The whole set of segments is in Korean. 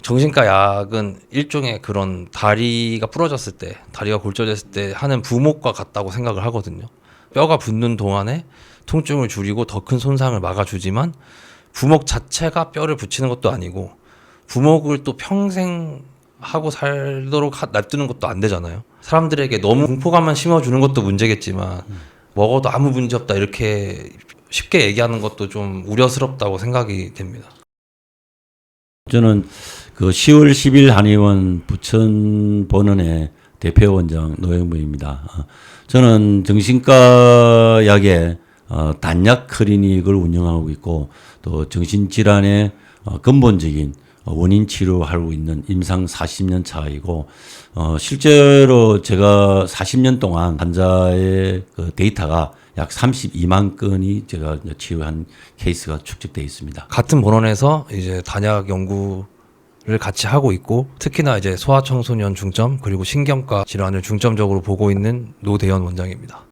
정신과 약은 일종의 그런 다리가 부러졌을 때, 다리가 골절됐을 때 하는 부목과 같다고 생각을 하거든요. 뼈가 붙는 동안에 통증을 줄이고 더 큰 손상을 막아주지만 부목 자체가 뼈를 붙이는 것도 아니고 부목을 또 평생 하고 살도록 놔두는 것도 안 되잖아요. 사람들에게 너무 공포감만 심어주는 것도 문제겠지만 먹어도 아무 문제 없다 이렇게 쉽게 얘기하는 것도 좀 우려스럽다고 생각이 됩니다. 저는 그 10월 10일 한의원 부천본원의 대표원장 노영무입니다. 저는 정신과 약의 단약 클리닉을 운영하고 있고 또 정신질환의 근본적인 원인 치료하고 있는 임상 40년 차이고 실제로 제가 40년 동안 환자의 그 데이터가 약 32만 건이 제가 치료한 케이스가 축적되어 있습니다. 같은 본원에서 이제 단약 연구를 같이 하고 있고 특히나 이제 소아청소년 중점 그리고 신경과 질환을 중점적으로 보고 있는 노대현 원장입니다.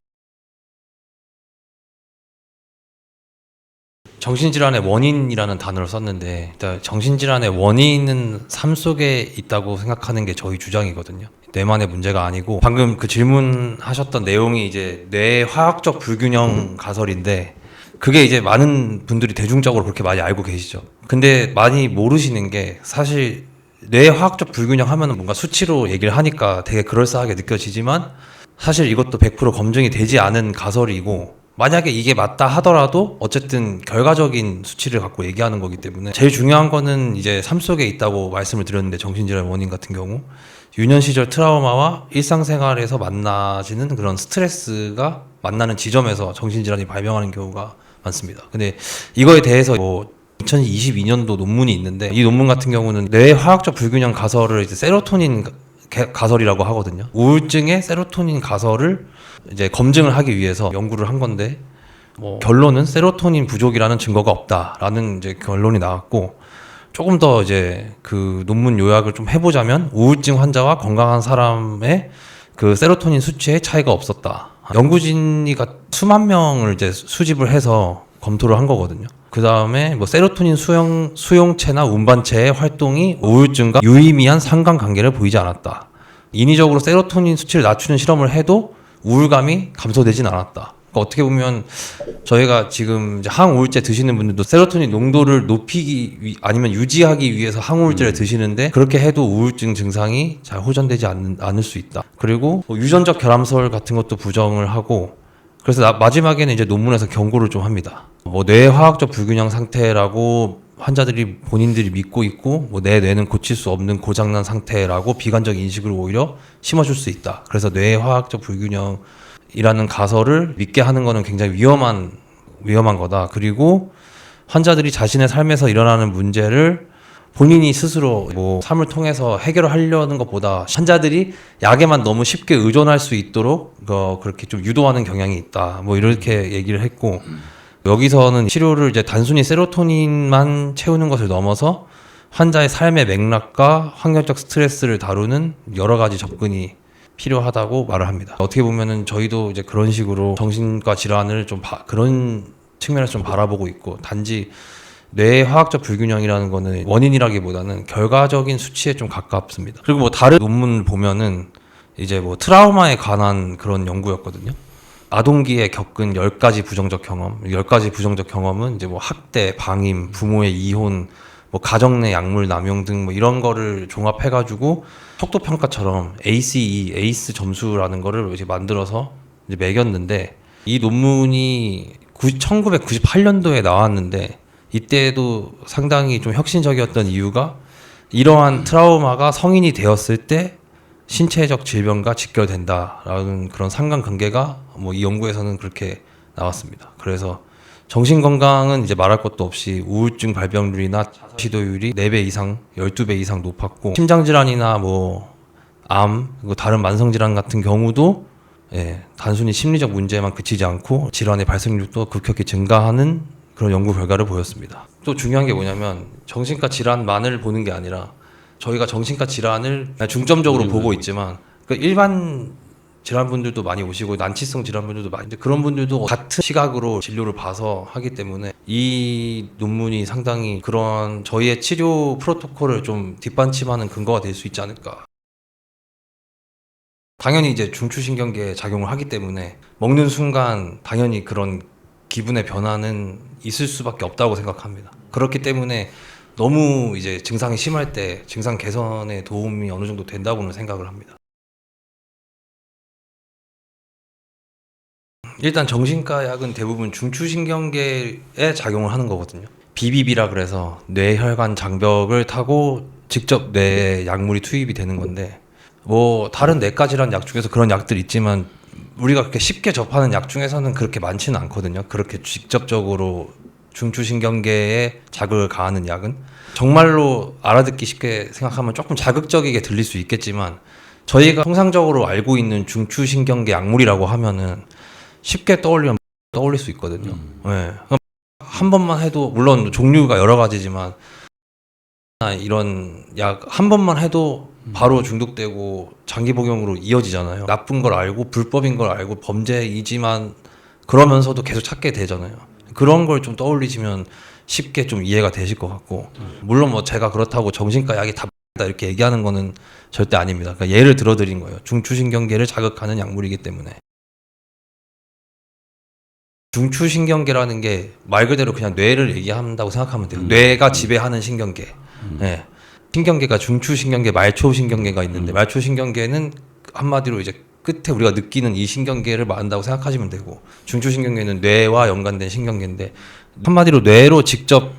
정신질환의 원인이라는 단어를 썼는데 일단 정신질환의 원인은 삶 속에 있다고 생각하는 게 저희 주장이거든요. 뇌만의 문제가 아니고 방금 그 질문하셨던 내용이 이제 뇌 화학적 불균형 가설인데 그게 이제 많은 분들이 대중적으로 그렇게 많이 알고 계시죠. 근데 많이 모르시는 게 사실 뇌 화학적 불균형 하면은 뭔가 수치로 얘기를 하니까 되게 그럴싸하게 느껴지지만 사실 이것도 100% 검증이 되지 않은 가설이고 만약에 이게 맞다 하더라도 어쨌든 결과적인 수치를 갖고 얘기하는 거기 때문에 제일 중요한 거는 이제 삶 속에 있다고 말씀을 드렸는데 정신질환 원인 같은 경우 유년 시절 트라우마와 일상생활에서 만나지는 그런 스트레스가 만나는 지점에서 정신질환이 발병하는 경우가 많습니다. 근데 이거에 대해서 뭐 2022년도 논문이 있는데 이 논문 같은 경우는 뇌 화학적 불균형 가설을 이제 세로토닌 가설이라고 하거든요. 우울증의 세로토닌 가설을 이제 검증을 하기 위해서 연구를 한 건데 뭐 결론은 세로토닌 부족이라는 증거가 없다라는 이제 결론이 나왔고 조금 더 이제 그 논문 요약을 좀 해보자면 우울증 환자와 건강한 사람의 그 세로토닌 수치에 차이가 없었다. 연구진이가 수만 명을 이제 수집을 해서 검토를 한 거거든요. 그 다음에 뭐 세로토닌 수용체나 운반체의 활동이 우울증과 유의미한 상관관계를 보이지 않았다. 인위적으로 세로토닌 수치를 낮추는 실험을 해도 우울감이 감소되진 않았다. 그러니까 어떻게 보면 저희가 지금 이제 항우울제 드시는 분들도 세로토닌 농도를 높이기 아니면 유지하기 위해서 항우울제를 드시는데 그렇게 해도 우울증 증상이 잘 호전되지 않을 수 있다. 그리고 뭐 유전적 결함설 같은 것도 부정을 하고 그래서 마지막에는 이제 논문에서 경고를 좀 합니다. 뭐 뇌화학적 불균형 상태라고 환자들이 본인들이 믿고 있고 뭐 내 뇌는 고칠 수 없는 고장난 상태라고 비관적 인식을 오히려 심어줄 수 있다. 그래서 뇌화학적 불균형이라는 가설을 믿게 하는 거는 굉장히 위험한 거다. 그리고 환자들이 자신의 삶에서 일어나는 문제를 본인이 스스로 뭐 삶을 통해서 해결하려는 것보다 환자들이 약에만 너무 쉽게 의존할 수 있도록 그렇게 좀 유도하는 경향이 있다. 뭐 이렇게 얘기를 했고 여기서는 치료를 이제 단순히 세로토닌만 채우는 것을 넘어서 환자의 삶의 맥락과 환경적 스트레스를 다루는 여러 가지 접근이 필요하다고 말을 합니다. 어떻게 보면은 저희도 이제 그런 식으로 정신과 질환을 좀 그런 측면에서 좀 바라보고 있고 단지 뇌 화학적 불균형이라는 거는 원인이라기보다는 결과적인 수치에 좀 가깝습니다. 그리고 뭐 다른 논문을 보면은 이제 뭐 트라우마에 관한 그런 연구였거든요. 아동기에 겪은 10가지 부정적 경험, 10가지 부정적 경험은 이제 뭐 학대, 방임, 부모의 이혼, 뭐 가정 내 약물 남용 등 뭐 이런 거를 종합해가지고 속도 평가처럼 ACE 점수라는 거를 이제 만들어서 이제 매겼는데 이 논문이 1998년도에 나왔는데 이때도 상당히 좀 혁신적이었던 이유가 이러한 트라우마가 성인이 되었을 때 신체적 질병과 직결된다라는 그런 상관관계가 뭐 이 연구에서는 그렇게 나왔습니다. 그래서 정신건강은 이제 말할 것도 없이 우울증 발병률이나 시도율이 4배 이상, 12배 이상 높았고 심장질환이나 뭐 암, 그리고 다른 만성질환 같은 경우도 단순히 심리적 문제만 그치지 않고 질환의 발생률도 급격히 증가하는 그런 연구 결과를 보였습니다. 또 중요한 게 뭐냐면 정신과 질환만을 보는 게 아니라 저희가 정신과 질환을 중점적으로 보고 있지만 그 일반 질환분들도 많이 오시고 난치성 질환분들도 많이 있는데 그런 분들도 같은 시각으로 진료를 봐서 하기 때문에 이 논문이 상당히 그런 저희의 치료 프로토콜을 좀 뒷받침하는 근거가 될 수 있지 않을까. 당연히 이제 중추신경계에 작용을 하기 때문에 먹는 순간 당연히 그런 기분의 변화는 있을 수밖에 없다고 생각합니다. 그렇기 때문에 너무 이제 증상이 심할 때 증상 개선에 도움이 어느 정도 된다고는 생각을 합니다. 일단 정신과 약은 대부분 중추신경계에 작용을 하는 거거든요. BBB라 그래서 뇌혈관 장벽을 타고 직접 뇌에 약물이 투입이 되는 건데 뭐 다른 뇌과 질환 약 중에서 그런 약들 있지만 우리가 그렇게 쉽게 접하는 약 중에서는 그렇게 많지는 않거든요. 그렇게 직접적으로 중추신경계에 자극을 가하는 약은 정말로 알아듣기 쉽게 생각하면 조금 자극적이게 들릴 수 있겠지만 저희가 통상적으로 알고 있는 중추신경계 약물이라고 하면은 쉽게 떠올릴 수 있거든요. 네. 한 번만 해도 물론 종류가 여러 가지지만 이런 약 한 번만 해도 바로 중독되고 장기 복용으로 이어지잖아요. 나쁜 걸 알고 불법인 걸 알고 범죄이지만 그러면서도 계속 찾게 되잖아요. 그런 걸 좀 떠올리시면 쉽게 좀 이해가 되실 것 같고 물론 뭐 제가 그렇다고 정신과 약이 다 이렇게 얘기하는 거는 절대 아닙니다. 그러니까 예를 들어드린 거예요. 중추신경계를 자극하는 약물이기 때문에. 중추신경계라는 게 말 그대로 그냥 뇌를 얘기한다고 생각하면 돼요. 뇌가 지배하는 신경계. 네. 신경계가 중추신경계, 말초신경계가 있는데 말초신경계는 한마디로 이제 끝에 우리가 느끼는 이 신경계를 말한다고 생각하시면 되고 중추신경계는 뇌와 연관된 신경계인데 한마디로 뇌로 직접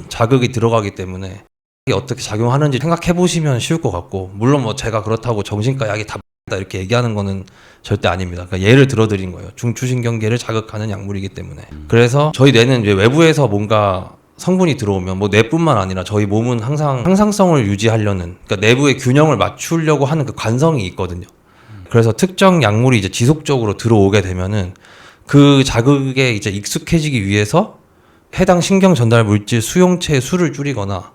자극이 들어가기 때문에 이게 어떻게 작용하는지 생각해 보시면 쉬울 것 같고 물론 뭐 제가 그렇다고 정신과 약이 다 이렇게 얘기하는 거는 절대 아닙니다. 그러니까 예를 들어드린 거예요. 중추신경계를 자극하는 약물이기 때문에. 그래서 저희 뇌는 이제 외부에서 뭔가 성분이 들어오면 뭐 뇌뿐만 아니라 저희 몸은 항상 항상성을 유지하려는 그러니까 내부의 균형을 맞추려고 하는 그 관성이 있거든요. 그래서 특정 약물이 이제 지속적으로 들어오게 되면은 그 자극에 이제 익숙해지기 위해서 해당 신경 전달 물질 수용체의 수를 줄이거나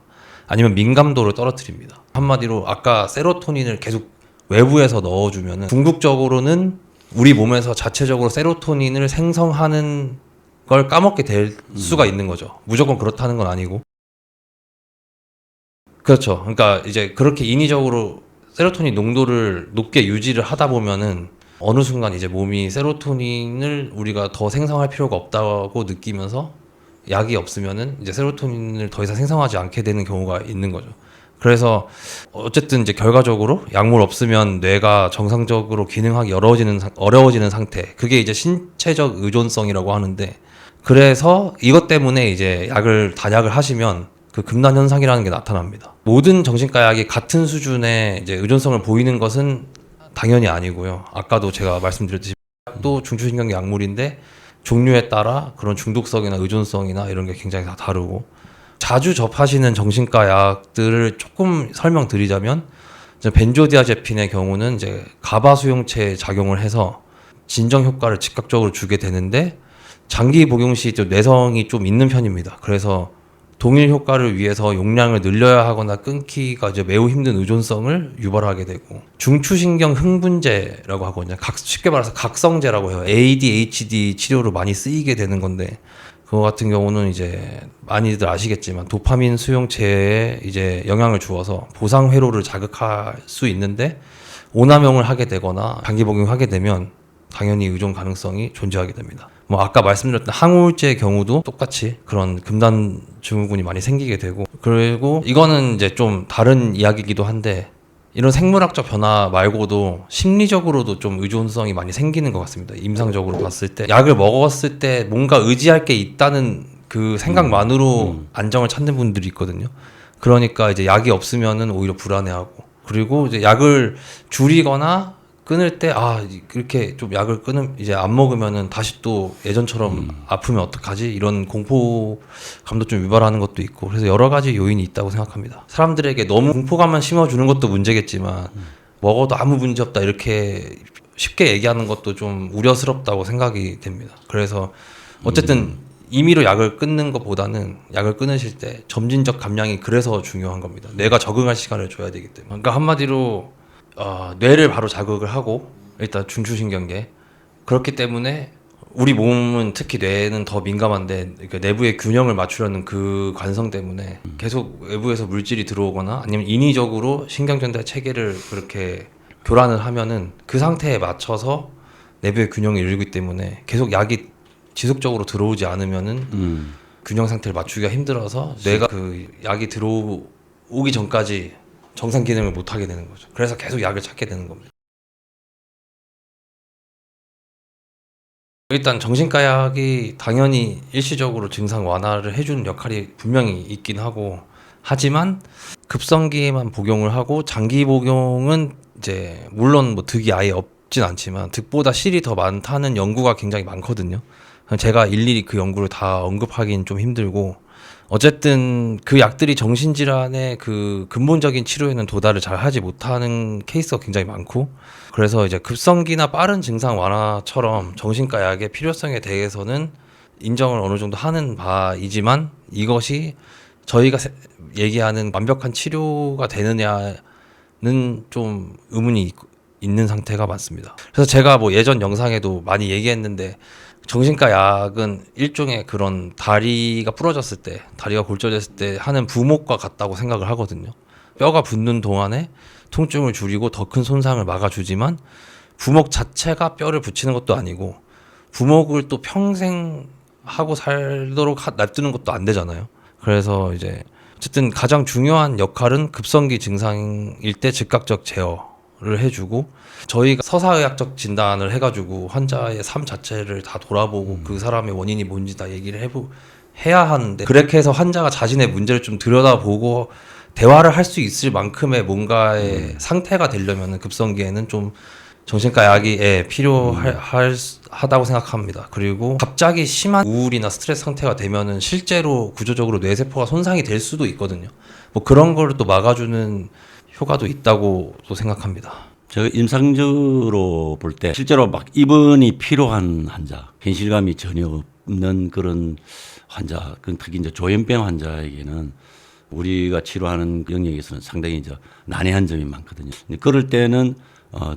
아니면 민감도를 떨어뜨립니다. 한마디로 아까 세로토닌을 계속 외부에서 넣어주면은 궁극적으로는 우리 몸에서 자체적으로 세로토닌을 생성하는 걸 까먹게 될 수가 있는 거죠. 무조건 그렇다는 건 아니고. 그렇죠. 그러니까 이제 그렇게 인위적으로 세로토닌 농도를 높게 유지를 하다 보면은 어느 순간 이제 몸이 세로토닌을 우리가 더 생성할 필요가 없다고 느끼면서 약이 없으면은 이제 세로토닌을 더 이상 생성하지 않게 되는 경우가 있는 거죠. 그래서 어쨌든 이제 결과적으로 약물 없으면 뇌가 정상적으로 기능하기 어려워지는 상태. 그게 이제 신체적 의존성이라고 하는데 그래서 이것 때문에 이제 단약을 하시면 그 금단 현상이라는 게 나타납니다. 모든 정신과 약이 같은 수준의 이제 의존성을 보이는 것은 당연히 아니고요. 아까도 제가 말씀드렸듯이 또 중추신경계 약물인데 종류에 따라 그런 중독성이나 의존성이나 이런 게 굉장히 다 다르고 자주 접하시는 정신과 약들을 조금 설명드리자면 벤조디아제핀의 경우는 이제 가바 수용체에 작용을 해서 진정 효과를 즉각적으로 주게 되는데 장기 복용 시 좀 내성이 좀 있는 편입니다. 그래서 동일 효과를 위해서 용량을 늘려야 하거나 끊기가 이제 매우 힘든 의존성을 유발하게 되고 중추신경 흥분제라고 하거든요. 쉽게 말해서 각성제라고 해요. ADHD 치료로 많이 쓰이게 되는 건데 그거 같은 경우는 이제 많이들 아시겠지만 도파민 수용체에 이제 영향을 주어서 보상 회로를 자극할 수 있는데 오남용을 하게 되거나 장기 복용하게 되면 당연히 의존 가능성이 존재하게 됩니다. 뭐 아까 말씀드렸던 항우울제의 경우도 똑같이 그런 금단 증후군이 많이 생기게 되고 그리고 이거는 이제 좀 다른 이야기이기도 한데 이런 생물학적 변화 말고도 심리적으로도 좀 의존성이 많이 생기는 것 같습니다. 임상적으로 봤을 때 약을 먹었을 때 뭔가 의지할 게 있다는 그 생각만으로 안정을 찾는 분들이 있거든요. 그러니까 이제 약이 없으면은 오히려 불안해하고 그리고 이제 약을 줄이거나 끊을 때 이렇게 좀 약을 이제 안 먹으면은 다시 또 예전처럼 아프면 어떡하지 이런 공포감도 좀 유발하는 것도 있고 그래서 여러 가지 요인이 있다고 생각합니다. 사람들에게 너무 공포감만 심어주는 것도 문제겠지만 먹어도 아무 문제 없다 이렇게 쉽게 얘기하는 것도 좀 우려스럽다고 생각이 됩니다. 그래서 어쨌든 임의로 약을 끊는 것보다는 약을 끊으실 때 점진적 감량이 그래서 중요한 겁니다. 뇌가 적응할 시간을 줘야 되기 때문에. 그러니까 한마디로 뇌를 바로 자극을 하고 일단 중추신경계. 그렇기 때문에 우리 몸은 특히 뇌는 더 민감한데 그러니까 내부의 균형을 맞추려는 그 관성 때문에 계속 외부에서 물질이 들어오거나 아니면 인위적으로 신경전달 체계를 그렇게 교란을 하면은 그 상태에 맞춰서 내부의 균형을 이루기 때문에 계속 약이 지속적으로 들어오지 않으면은 균형 상태를 맞추기가 힘들어서 뇌가 그 약이 들어오기 전까지 정상 기능을 못 하게 되는 거죠. 그래서 계속 약을 찾게 되는 겁니다. 일단 정신과 약이 당연히 일시적으로 증상 완화를 해주는 역할이 분명히 있긴 하고 하지만 급성기에만 복용을 하고 장기 복용은 이제 물론 뭐 득이 아예 없진 않지만 득보다 실이 더 많다는 연구가 굉장히 많거든요. 제가 일일이 그 연구를 다 언급하기는 좀 힘들고 어쨌든 그 약들이 정신질환의 그 근본적인 치료에는 도달을 잘 하지 못하는 케이스가 굉장히 많고 그래서 이제 급성기나 빠른 증상 완화처럼 정신과 약의 필요성에 대해서는 인정을 어느 정도 하는 바이지만 이것이 저희가 얘기하는 완벽한 치료가 되느냐는 좀 의문이 있는 상태가 많습니다. 그래서 제가 뭐 예전 영상에도 많이 얘기했는데 정신과 약은 일종의 그런 다리가 부러졌을 때, 다리가 골절됐을 때 하는 부목과 같다고 생각을 하거든요. 뼈가 붓는 동안에 통증을 줄이고 더 큰 손상을 막아주지만 부목 자체가 뼈를 붙이는 것도 아니고 부목을 또 평생 하고 살도록 놔두는 것도 안 되잖아요. 그래서 이제 어쨌든 가장 중요한 역할은 급성기 증상일 때 즉각적 제어를 해주고 저희가 서사의학적 진단을 해가지고 환자의 삶 자체를 다 돌아보고 그 사람의 원인이 뭔지 다 얘기를 해야 하는데 그렇게 해서 환자가 자신의 문제를 좀 들여다보고 대화를 할 수 있을 만큼의 뭔가의 상태가 되려면 급성기에는 좀 정신과 약이 필요하다고 생각합니다. 그리고 갑자기 심한 우울이나 스트레스 상태가 되면은 실제로 구조적으로 뇌세포가 손상이 될 수도 있거든요. 뭐 그런 걸 또 막아주는 효과도 있다고 또 생각합니다. 제가 임상적으로 볼 때 실제로 막 입원이 필요한 환자, 현실감이 전혀 없는 그런 환자, 특히 이제 조현병 환자에게는 우리가 치료하는 영역에서는 상당히 이제 난해한 점이 많거든요. 그럴 때는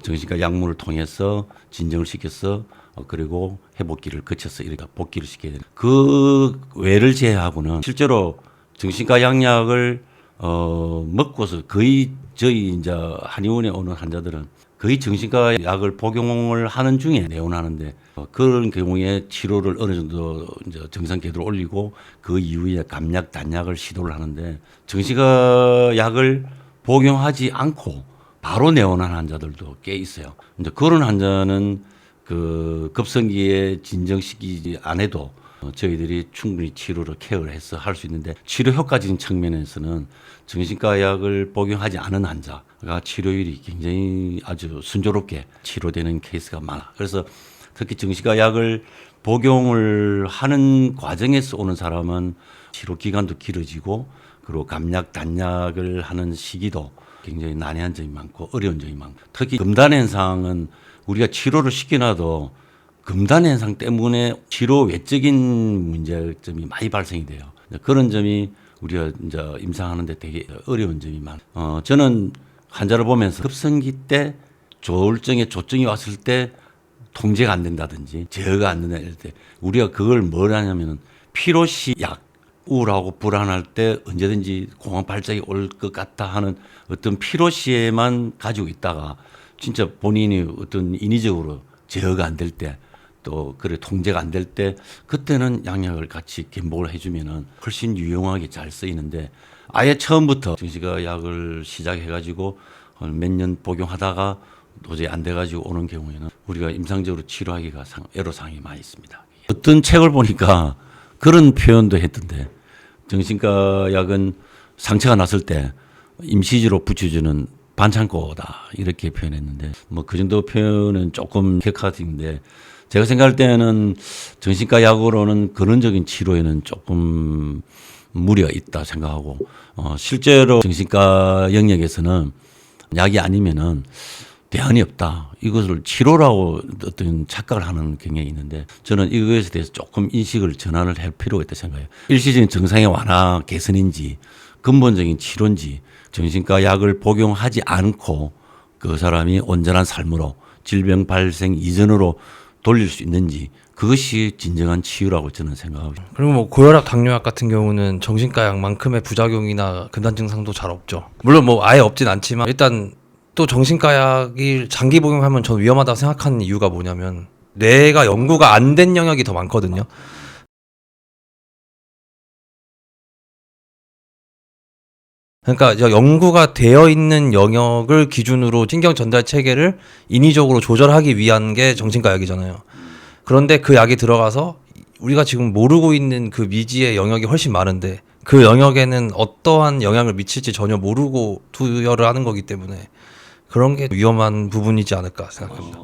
정신과 약물을 통해서 진정을 시켜서 그리고 회복기를 거쳐서 이렇게 복귀를 시켜야 되는 그 외를 제외하고는 실제로 정신과 약약을 먹고서 거의 저희 이제 한의원에 오는 환자들은 거의 정신과 약을 복용을 하는 중에 내원하는데 그런 경우에 치료를 어느 정도 이제 정상 궤도로 올리고 그 이후에 감약, 단약을 시도를 하는데 정신과 약을 복용하지 않고 바로 내원하는 환자들도 꽤 있어요. 이제 그런 환자는 그 급성기에 진정시키지 않아도 저희들이 충분히 치료를 케어를 해서 할 수 있는데 치료 효과적인 측면에서는 정신과 약을 복용하지 않은 환자가 치료율이 굉장히 아주 순조롭게 치료되는 케이스가 많아. 그래서 특히 정신과 약을 복용을 하는 과정에서 오는 사람은 치료 기간도 길어지고 그리고 감약, 단약을 하는 시기도 굉장히 난해한 점이 많고 어려운 점이 많고 특히 금단 현상은 우리가 치료를 시켜놔도 금단 현상 때문에 치료 외적인 문제점이 많이 발생이 돼요. 그런 점이 우리가 이제 임상하는데 되게 어려운 점이 많아요. 저는 환자를 보면서 급성기 때 조울증에 조증이 왔을 때 통제가 안 된다든지 제어가 안 된다 이럴 때 우리가 그걸 뭘 하냐면은 피로시 약 우울하고 불안할 때 언제든지 공황 발작이 올 것 같다 하는 어떤 피로시에만 가지고 있다가 진짜 본인이 어떤 인위적으로 제어가 안 될 때 또 그래 통제가 안 될 때 그때는 양약을 같이 견복을 해주면은 훨씬 유용하게 잘 쓰이는데 아예 처음부터 정신과 약을 시작해가지고 몇 년 복용하다가 도저히 안 돼가지고 오는 경우에는 우리가 임상적으로 치료하기가 애로사항이 많이 있습니다. 어떤 책을 보니까 그런 표현도 했던데 정신과 약은 상처가 났을 때 임시지로 붙여주는 반창고다 이렇게 표현했는데 뭐 그 정도 표현은 조금 객관적인데 제가 생각할 때는 정신과 약으로는 근원적인 치료에는 조금 무리가 있다 생각하고 실제로 정신과 영역에서는 약이 아니면은 대안이 없다. 이것을 치료라고 어떤 착각을 하는 경향이 있는데 저는 이것에 대해서 조금 인식을 전환을 할 필요가 있다 생각해요. 일시적인 증상의 완화 개선인지 근본적인 치료인지 정신과 약을 복용하지 않고 그 사람이 온전한 삶으로 질병 발생 이전으로 돌릴 수 있는지 그것이 진정한 치유라고 저는 생각하고 있습니다. 그리고 뭐 고혈압, 당뇨약 같은 경우는 정신과 약만큼의 부작용이나 금단 증상도 잘 없죠. 물론 뭐 아예 없진 않지만 일단 또 정신과 약이 장기 복용하면 전 위험하다고 생각하는 이유가 뭐냐면 뇌가 연구가 안 된 영역이 더 많거든요. 그러니까 연구가 되어 있는 영역을 기준으로 신경 전달 체계를 인위적으로 조절하기 위한 게 정신과 약이잖아요. 그런데 그 약이 들어가서 우리가 지금 모르고 있는 그 미지의 영역이 훨씬 많은데 그 영역에는 어떠한 영향을 미칠지 전혀 모르고 투여를 하는 거기 때문에 그런 게 위험한 부분이지 않을까 생각합니다.